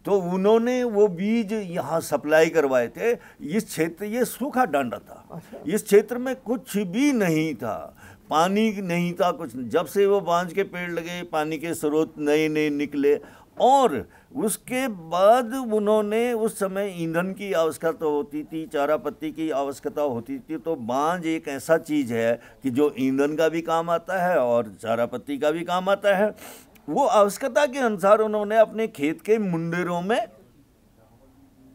तो उन्होंने वो बीज यहाँ सप्लाई करवाए थे। इस क्षेत्र, ये सूखा डांडा था। अच्छा। इस क्षेत्र में कुछ भी नहीं था, पानी नहीं था कुछ। जब से वो बांज के पेड़ लगे, पानी के स्रोत नए नए निकले, और उसके बाद उन्होंने, उस समय ईंधन की आवश्यकता होती थी, चारा पत्ती की आवश्यकता होती थी, तो बांज एक ऐसा चीज़ है कि जो ईंधन का भी काम आता है और चारा पत्ती का भी काम आता है। वो आवश्यकता के अनुसार उन्होंने अपने खेत के मुंडेरों में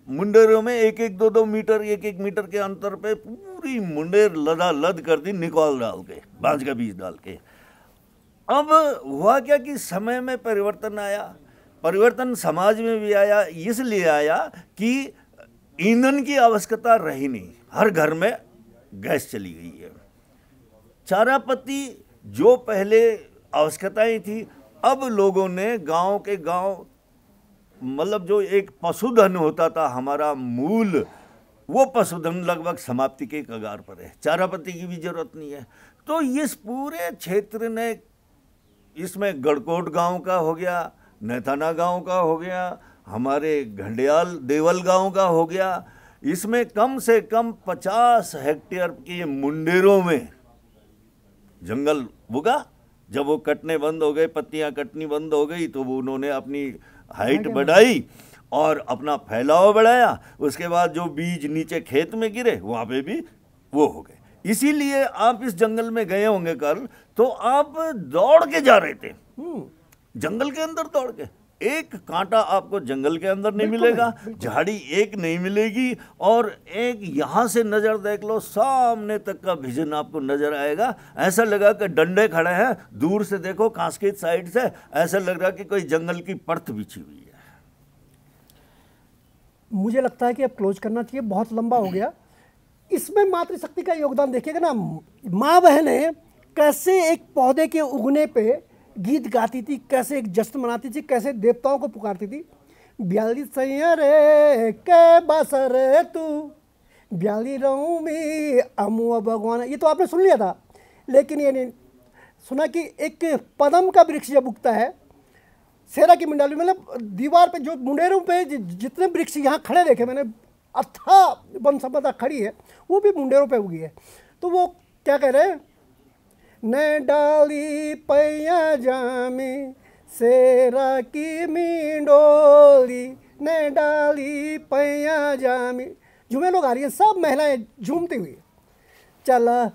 1-1, 2-2 मीटर, 1-1 मीटर के अंतर पे पूरी मुंडेर लद कर दी, निकाल डाल के, बांज का बीज डाल के। अब हुआ क्या कि समय में परिवर्तन आया, परिवर्तन समाज में भी आया, इसलिए आया कि ईंधन की आवश्यकता रही नहीं, हर घर में गैस चली गई है। चारा पत्ती जो पहले आवश्यकताएं थी, अब लोगों ने गांव के गांव, मतलब जो एक पशुधन होता था हमारा मूल, वो पशुधन लगभग समाप्ति के कगार पर है। चारा पत्ती की भी जरूरत नहीं है। तो इस पूरे क्षेत्र ने, इसमें गड़कोट गांव का हो गया, नैथाना गांव का हो गया, हमारे घंडियाल देवल गांव का हो गया, इसमें कम से कम 50 हेक्टेयर के मुंडेरों में जंगल उगा। जब वो कटने बंद हो गए, पत्तियां कटनी बंद हो गई, तो वो उन्होंने अपनी हाइट बढ़ाई और अपना फैलाव बढ़ाया। उसके बाद जो बीज नीचे खेत में गिरे वहाँ पे भी वो हो गए। इसीलिए आप इस जंगल में गए होंगे कल, तो आप दौड़ के जा रहे थे जंगल के अंदर, दौड़ के। एक कांटा आपको जंगल के अंदर नहीं मिलेगा, झाड़ी एक नहीं मिलेगी, और एक यहाँ से नज़र देख लो, सामने तक का विजन आपको नज़र आएगा। ऐसा लगा कि डंडे खड़े हैं, दूर से देखो कांस्कीत साइड से, ऐसा लग रहा कि कोई जंगल की परत बिछी हुई है। मुझे लगता है कि अब क्लोज करना चाहिए, बहुत लंबा हो गया। इसमें मातृशक्ति का योगदान देखिएगा ना, माँ बहनें कैसे एक पौधे के उगने पे गीत गाती थी, कैसे एक जश्न मनाती थी, कैसे देवताओं को पुकारती थी। ब्याली सैया रे के बसर तू, ब्याली रहूं में अमुआ भगवान, ये तो आपने सुन लिया था, लेकिन ये नहीं सुना कि एक पदम का वृक्ष जब उगता है सेरा की मंडाली, मतलब दीवार पे जो मुंडेरों पे जितने वृक्ष यहाँ खड़े देखे मैंने, अथा वन संपदा खड़ी है, वो भी मुंडेरों पे उगी है। तो वो क्या कह रहे हैं, न डाली पैया जामी सेरा की मिंडोली, न डाली पैया जामी। झूमे लोग आ रही है, सब महिलाएं झूमती हुई। चला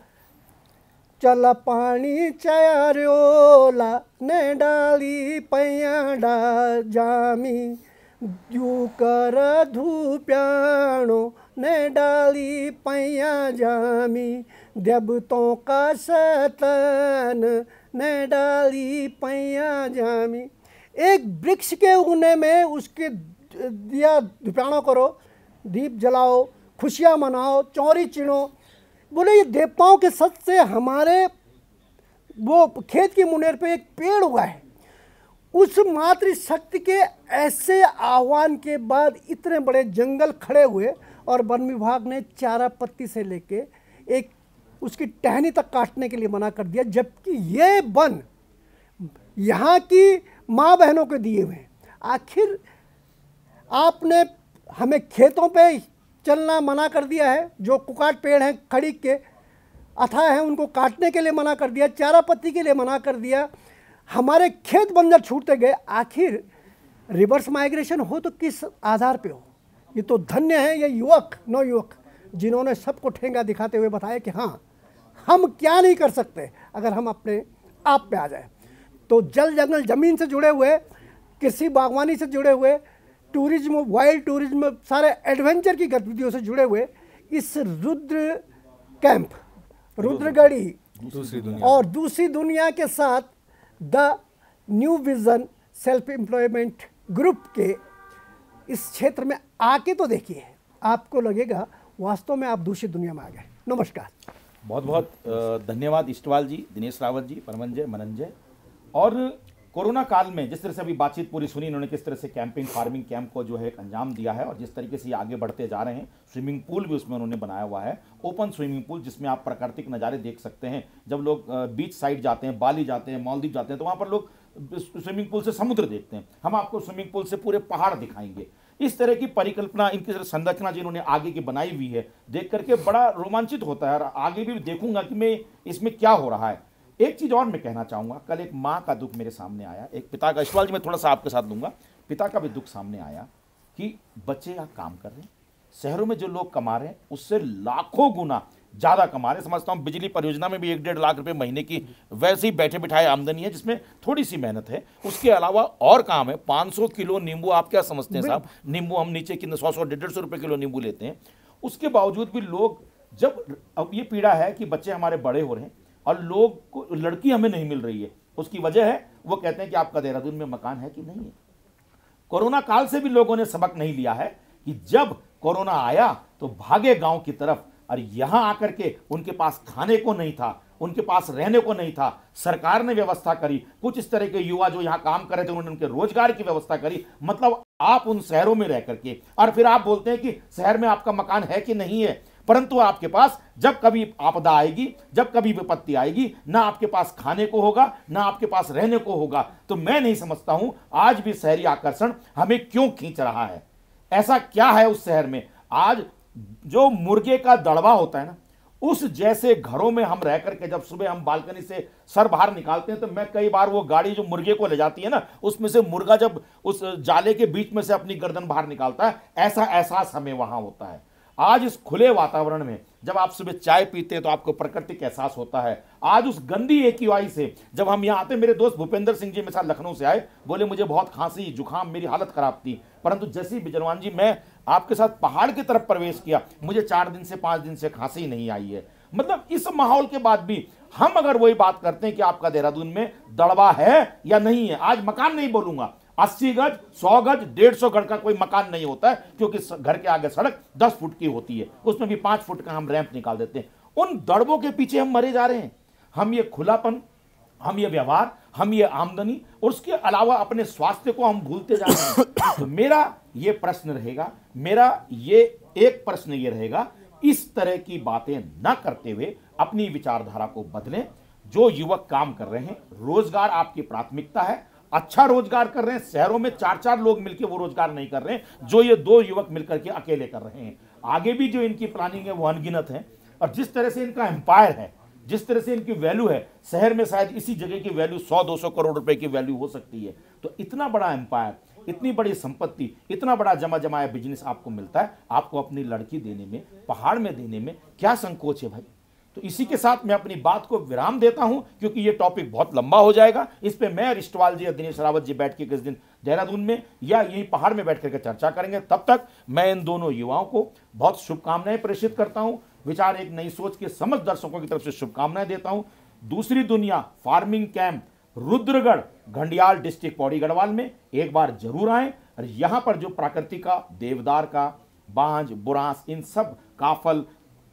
चला पानी चारोला, न डाली पैया डा जामी, यू कर धूप्याणो, न डाली पैया जामी, देवतों का सतन ने डाली पैया जामी। एक वृक्ष के उगने में उसके दिया धुपाणों करो, दीप जलाओ, खुशियाँ मनाओ, चौरी चिनो। बोले ये देवताओं के सत से हमारे वो खेत की मुनेर पे एक पेड़ हुआ है। उस मातृशक्ति के ऐसे आह्वान के बाद इतने बड़े जंगल खड़े हुए और वन विभाग ने चारा पत्ती से लेके एक उसकी टहनी तक काटने के लिए मना कर दिया, जबकि ये वन यहाँ की माँ बहनों को दिए हुए हैं। आखिर आपने हमें खेतों पे चलना मना कर दिया है, जो कुकाट पेड़ हैं खड़ी के अथाह हैं उनको काटने के लिए मना कर दिया, चारा पत्ती के लिए मना कर दिया, हमारे खेत बंजर छूटते गए। आखिर रिवर्स माइग्रेशन हो तो किस आधार पे हो? ये तो धन्य है ये युवक नवयुवक जिन्होंने सबको ठेंगा दिखाते हुए बताया कि हाँ हम क्या नहीं कर सकते अगर हम अपने आप पे आ जाए। तो जल जंगल जमीन से जुड़े हुए, कृषि बागवानी से जुड़े हुए, टूरिज्म, वाइल्ड टूरिज्म, सारे एडवेंचर की गतिविधियों से जुड़े हुए इस रुद्र कैंप, रुद्रगढ़ी और दूसरी दुनिया के साथ the new vision self employment group के इस क्षेत्र में आके तो देखिए, आपको लगेगा वास्तव में आप दूसरी दुनिया में आ गए। नमस्कार। बहुत बहुत धन्यवाद इष्टवाल जी, दिनेश रावत जी, परमंजय, मनंजय। और कोरोना काल में जिस तरह से अभी बातचीत पूरी सुनी इन्होंने, किस तरह से कैंपिंग फार्मिंग कैंप को जो है एक अंजाम दिया है और जिस तरीके से ये आगे बढ़ते जा रहे हैं। स्विमिंग पूल भी उसमें उन्होंने बनाया हुआ है, ओपन स्विमिंग पूल, जिसमें आप प्राकृतिक नज़ारे देख सकते हैं। जब लोग बीच साइड जाते हैं, बाली जाते हैं, मालदीव जाते हैं, तो वहाँ पर लोग स्विमिंग पूल से समुद्र देखते हैं। हम आपको स्विमिंग पूल से पूरे पहाड़ दिखाएंगे। इस तरह की परिकल्पना, इनकी संरचना जो इन्होंने आगे की बनाई हुई है, देख करके बड़ा रोमांचित होता है और आगे भी देखूंगा कि मैं इसमें क्या हो रहा है। एक चीज़ और मैं कहना चाहूँगा, कल एक माँ का दुख मेरे सामने आया, एक पिता का। इष्टवाल जी मैं थोड़ा सा आपके साथ लूँगा। पिता का भी दुख सामने आया कि बच्चे यहाँ काम कर रहे हैं, शहरों में जो लोग कमा रहे हैं उससे लाखों गुना ज़्यादा कमा रहे हैं। समझता हूँ बिजली परियोजना में भी 1-1.5 लाख रुपए महीने की वैसे ही बैठे बिठाए आमदनी है, जिसमें थोड़ी सी मेहनत है। उसके अलावा और काम है। 500 किलो नींबू, आप क्या समझते हैं साहब, नींबू हम नीचे कितने 100-150 रुपये किलो नींबू लेते हैं। उसके बावजूद भी लोग, जब अब ये पीड़ा है कि बच्चे हमारे बड़े हो रहे हैं और लोग को लड़की हमें नहीं मिल रही है, उसकी वजह है वो कहते हैं कि आपका देहरादून में मकान है कि नहीं है। कोरोना काल से भी लोगों ने सबक नहीं लिया है कि जब कोरोना आया तो भागे गांव की तरफ, और यहां आकर के उनके पास खाने को नहीं था, उनके पास रहने को नहीं था। सरकार ने व्यवस्था करी, कुछ इस तरह के युवा जो यहां काम कर रहे थे उन्होंने उनके रोजगार की व्यवस्था करी। मतलब आप उन शहरों में रह करके और फिर आप बोलते हैं कि शहर में आपका मकान है कि नहीं है, परंतु आपके पास जब कभी आपदा आएगी, जब कभी विपत्ति आएगी, ना आपके पास खाने को होगा, ना आपके पास रहने को होगा। तो मैं नहीं समझता हूं आज भी शहरी आकर्षण हमें क्यों खींच रहा है। ऐसा क्या है उस शहर में? आज जो मुर्गे का दड़वा होता है ना, उस जैसे घरों में हम रह करके जब सुबह हम बालकनी से सर बाहर निकालते हैं तो मैं कई बार वो गाड़ी जो मुर्गे को ले जाती है ना, उसमें से मुर्गा जब उस जाले के बीच में से अपनी गर्दन बाहर निकालता है, ऐसा एहसास हमें वहां होता है। आज इस खुले वातावरण में जब आप सुबह चाय पीते हैं तो आपको प्राकृतिक एहसास होता है। आज उस गंदी AQI से जब हम यहाँ आते, मेरे दोस्त भूपेंद्र सिंह जी मेरे साथ लखनऊ से आए, बोले मुझे बहुत खांसी जुकाम, मेरी हालत खराब थी, परंतु जैसे ही बिजनवान जी मैं आपके साथ पहाड़ की तरफ प्रवेश किया, मुझे 4 दिन से 5 दिन से खांसी नहीं आई है। मतलब इस माहौल के बाद भी हम अगर वही बात करते हैं कि आपका देहरादून में दड़वा है या नहीं है। आज मकान नहीं बोलूंगा, 80 गज, 100 गज, 150 गज का कोई मकान नहीं होता है, क्योंकि घर के आगे सड़क 10 फुट की होती है, उसमें भी 5 फुट का हम रैंप निकाल देते हैं। उन दड़बों के पीछे हम मरे जा रहे हैं। हम ये खुलापन, हम ये व्यवहार, हम ये आमदनी और उसके अलावा अपने स्वास्थ्य को हम भूलते जा रहे हैं। तो मेरा ये प्रश्न रहेगा, मेरा ये एक प्रश्न ये रहेगा, इस तरह की बातें न करते हुए अपनी विचारधारा को बदलें। जो युवक काम कर रहे हैं, रोजगार आपकी प्राथमिकता है, अच्छा रोजगार कर रहे हैं। शहरों में 4-4 लोग मिलकर वो रोजगार नहीं कर रहे हैं जो ये 2 युवक मिलकर के अकेले कर रहे हैं। आगे भी जो इनकी प्लानिंग है वो अनगिनत है, और जिस तरह से इनका एम्पायर है, जिस तरह से इनकी वैल्यू है, शहर में शायद इसी जगह की वैल्यू 100-200 करोड़ रुपए की वैल्यू हो सकती है। तो इतना बड़ा एम्पायर, इतनी बड़ी संपत्ति, इतना बड़ा जमा जमाया बिजनेस आपको मिलता है, आपको अपनी लड़की देने में, पहाड़ में देने में क्या संकोच है भाई। तो इसी के साथ मैं अपनी बात को विराम देता हूं, क्योंकि ये टॉपिक बहुत लंबा हो जाएगा। इस पे मैं, इष्टवाल जी और दिनेश रावत जी बैठ के किस दिन देहरादून में या यहीं पहाड़ में बैठ करके चर्चा करेंगे। तब तक मैं इन दोनों युवाओं को बहुत शुभकामनाएं प्रेषित करता हूं। विचार एक नई सोच के समस्त दर्शकों की तरफ से शुभकामनाएं देता हूं। दूसरी दुनिया farming camp Rudragarh Ghandiyal district Pauri Garhwal में एक बार जरूर आएं। और यहां पर जो प्रकृति का, देवदार का, बांज, बुरांस, इन सब का फल,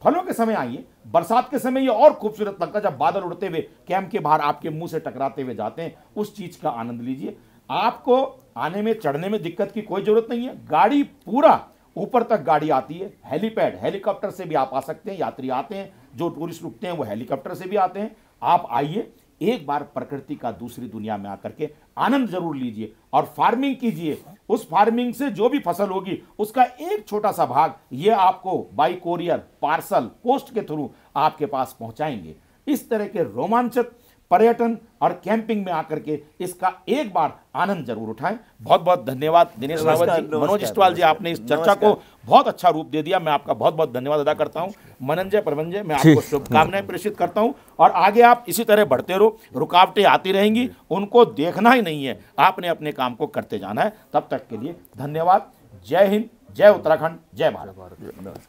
फलों के समय आइए, बरसात के समय ये और खूबसूरत लगता है जब बादल उड़ते हुए कैंप के बाहर आपके मुंह से टकराते हुए जाते हैं, उस चीज का आनंद लीजिए। आपको आने में चढ़ने में दिक्कत की कोई जरूरत नहीं है, गाड़ी पूरा ऊपर तक गाड़ी आती है, हेलीपैड, हेलीकॉप्टर से भी आप आ सकते हैं, यात्री आते हैं, जो टूरिस्ट रुकते हैं वो हेलीकॉप्टर से भी आते हैं। आप आइए, एक बार प्रकृति का दूसरी दुनिया में आकर के आनंद जरूर लीजिए और फार्मिंग कीजिए। उस फार्मिंग से जो भी फसल होगी उसका एक छोटा सा भाग ये आपको बाई कोरियर, पार्सल, पोस्ट के थ्रू आपके पास पहुंचाएंगे। इस तरह के रोमांचक पर्यटन और कैंपिंग में आकर के इसका एक बार आनंद जरूर उठाएं। बहुत बहुत धन्यवाद दिनेश रावत जी, मनोज इस्टवाल जी, आपने इस चर्चा को बहुत अच्छा रूप दे दिया। मैं आपका बहुत बहुत धन्यवाद अदा करता हूं। मनंजय, प्रभंजय, मैं आपको शुभकामनाएं प्रेषित करता हूं और आगे आप इसी तरह बढ़ते रहो। रुकावटें आती रहेंगी, उनको देखना ही नहीं है, आपने अपने काम को करते जाना है। तब तक के लिए धन्यवाद। जय हिंद, जय उत्तराखंड, जय भारत।